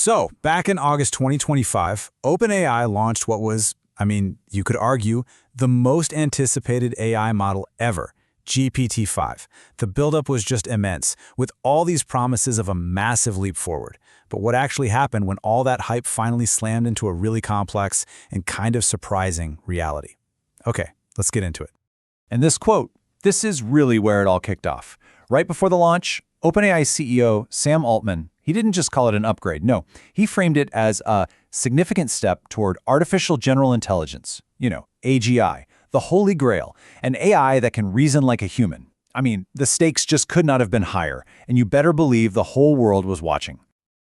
So, back in August 2025, OpenAI launched what was, you could argue, the most anticipated AI model ever, GPT-5. The buildup was just immense, with all these promises of a massive leap forward. But what actually happened when all that hype finally slammed into a really complex and kind of surprising reality? Okay, let's get into it. And this quote, this is really where it all kicked off. Right before the launch, OpenAI CEO Sam Altman, he didn't just call it an upgrade. No, he framed it as a significant step toward artificial general intelligence, AGI, the holy grail, an AI that can reason like a human. The stakes just could not have been higher, and you better believe the whole world was watching.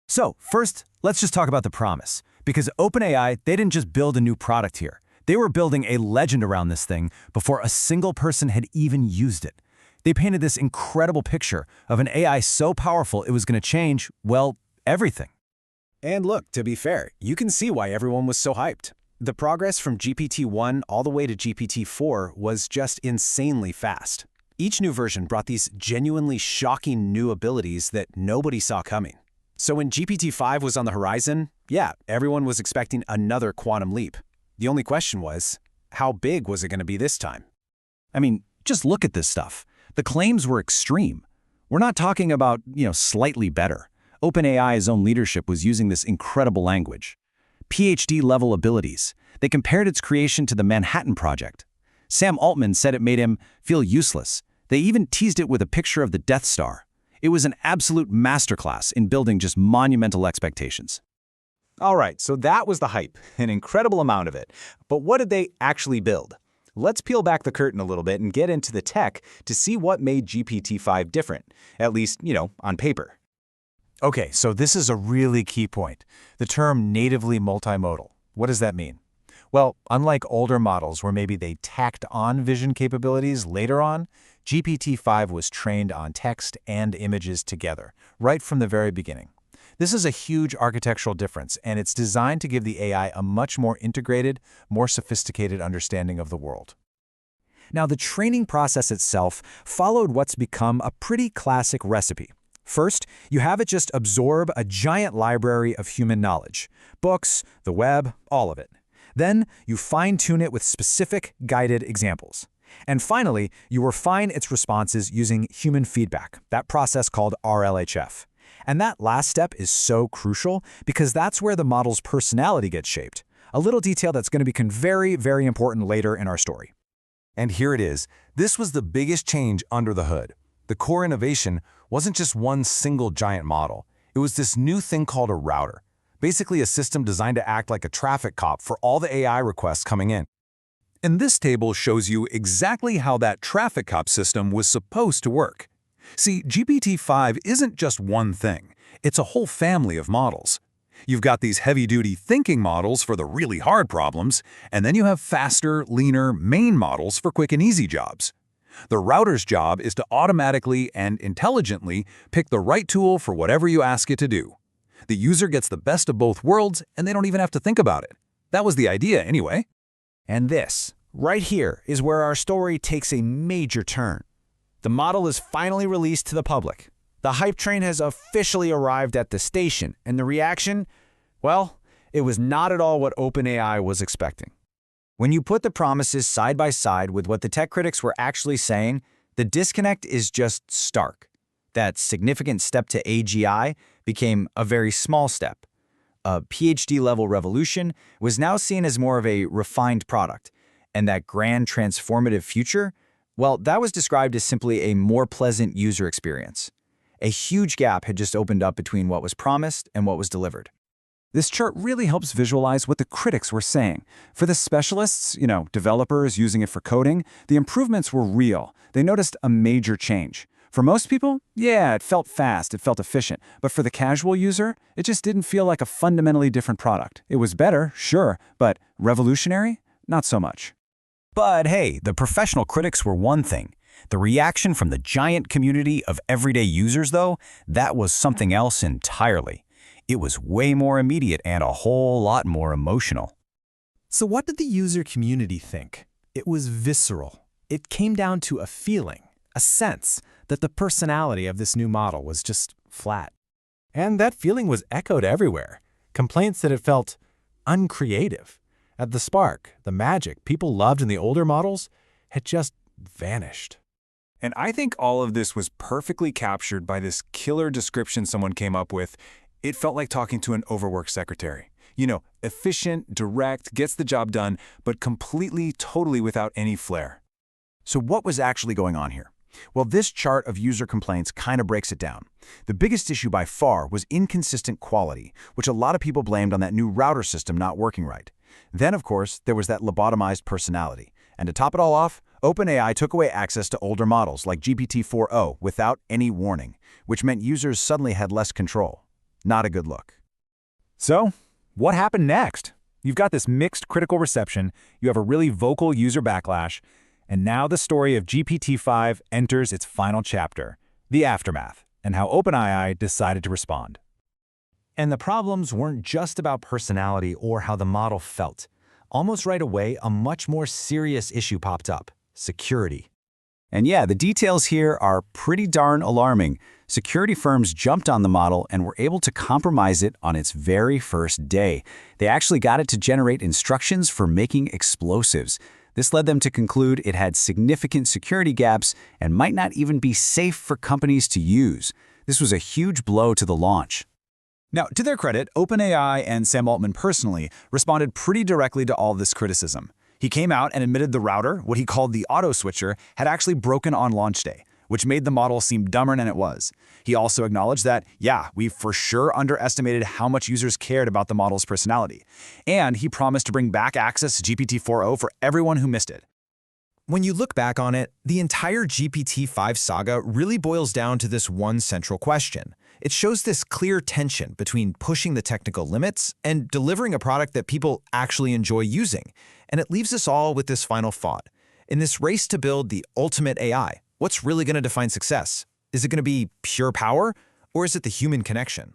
So, first, let's just talk about the promise. Because OpenAI, they didn't just build a new product here. They were building a legend around this thing before a single person had even used it. They painted this incredible picture of an AI so powerful it was going to change, well, everything. And look, to be fair, you can see why everyone was so hyped. The progress from GPT-1 all the way to GPT-4 was just insanely fast. Each new version brought these genuinely shocking new abilities that nobody saw coming. So when GPT-5 was on the horizon, yeah, everyone was expecting another quantum leap. The only question was, how big was it going to be this time? Just look at this stuff. The claims were extreme. We're not talking about, slightly better. OpenAI's own leadership was using this incredible language. PhD-level abilities. They compared its creation to the Manhattan Project. Sam Altman said it made him feel useless. They even teased it with a picture of the Death Star. It was an absolute masterclass in building just monumental expectations. All right, so that was the hype, an incredible amount of it. But what did they actually build? Let's peel back the curtain a little bit and get into the tech to see what made GPT-5 different, at least, on paper. Okay, so this is a really key point. The term natively multimodal. What does that mean? Well, unlike older models where maybe they tacked on vision capabilities later on, GPT-5 was trained on text and images together, right from the very beginning. This is a huge architectural difference, and it's designed to give the AI a much more integrated, more sophisticated understanding of the world. Now, the training process itself followed what's become a pretty classic recipe. First, you have it just absorb a giant library of human knowledge. Books, the web, all of it. Then, you fine-tune it with specific, guided examples. And finally, you refine its responses using human feedback, that process called RLHF. And that last step is so crucial because that's where the model's personality gets shaped. A little detail that's going to become very, very important later in our story. And here it is. This was the biggest change under the hood. The core innovation wasn't just one single giant model. It was this new thing called a router, basically a system designed to act like a traffic cop for all the AI requests coming in. And this table shows you exactly how that traffic cop system was supposed to work. See, GPT-5 isn't just one thing. It's a whole family of models. You've got these heavy-duty thinking models for the really hard problems, and then you have faster, leaner, main models for quick and easy jobs. The router's job is to automatically and intelligently pick the right tool for whatever you ask it to do. The user gets the best of both worlds, and they don't even have to think about it. That was the idea anyway. And this, right here, is where our story takes a major turn. The model is finally released to the public. The hype train has officially arrived at the station, and the reaction? Well, it was not at all what OpenAI was expecting. When you put the promises side by side with what the tech critics were actually saying, the disconnect is just stark. That significant step to AGI became a very small step. A PhD-level revolution was now seen as more of a refined product, and that grand transformative future, well, that was described as simply a more pleasant user experience. A huge gap had just opened up between what was promised and what was delivered. This chart really helps visualize what the critics were saying. For the specialists, developers using it for coding, the improvements were real. They noticed a major change. For most people, yeah, it felt fast, it felt efficient. But for the casual user, it just didn't feel like a fundamentally different product. It was better, sure, but revolutionary? Not so much. But hey, the professional critics were one thing. The reaction from the giant community of everyday users, though, that was something else entirely. It was way more immediate and a whole lot more emotional. So what did the user community think? It was visceral. It came down to a feeling, a sense that the personality of this new model was just flat. And that feeling was echoed everywhere. Complaints that it felt uncreative. At the spark, the magic people loved in the older models had just vanished. And I think all of this was perfectly captured by this killer description someone came up with. It felt like talking to an overworked secretary. You know, efficient, direct, gets the job done, but completely, totally without any flair. So what was actually going on here? Well, this chart of user complaints kind of breaks it down. The biggest issue by far was inconsistent quality, which a lot of people blamed on that new router system not working right. Then, of course, there was that lobotomized personality. And to top it all off, OpenAI took away access to older models like GPT-4o without any warning, which meant users suddenly had less control. Not a good look. So, what happened next? You've got this mixed critical reception, you have a really vocal user backlash, and now the story of GPT-5 enters its final chapter, the aftermath, and how OpenAI decided to respond. And the problems weren't just about personality or how the model felt. Almost right away, a much more serious issue popped up: security. And yeah, the details here are pretty darn alarming. Security firms jumped on the model and were able to compromise it on its very first day. They actually got it to generate instructions for making explosives. This led them to conclude it had significant security gaps and might not even be safe for companies to use. This was a huge blow to the launch. Now, to their credit, OpenAI and Sam Altman personally responded pretty directly to all this criticism. He came out and admitted the router, what he called the auto switcher, had actually broken on launch day, which made the model seem dumber than it was. He also acknowledged that, yeah, we for sure underestimated how much users cared about the model's personality. And he promised to bring back access to GPT-4o for everyone who missed it. When you look back on it, the entire GPT-5 saga really boils down to this one central question. It shows this clear tension between pushing the technical limits and delivering a product that people actually enjoy using. And it leaves us all with this final thought. In this race to build the ultimate AI, what's really going to define success? Is it going to be pure power, or is it the human connection?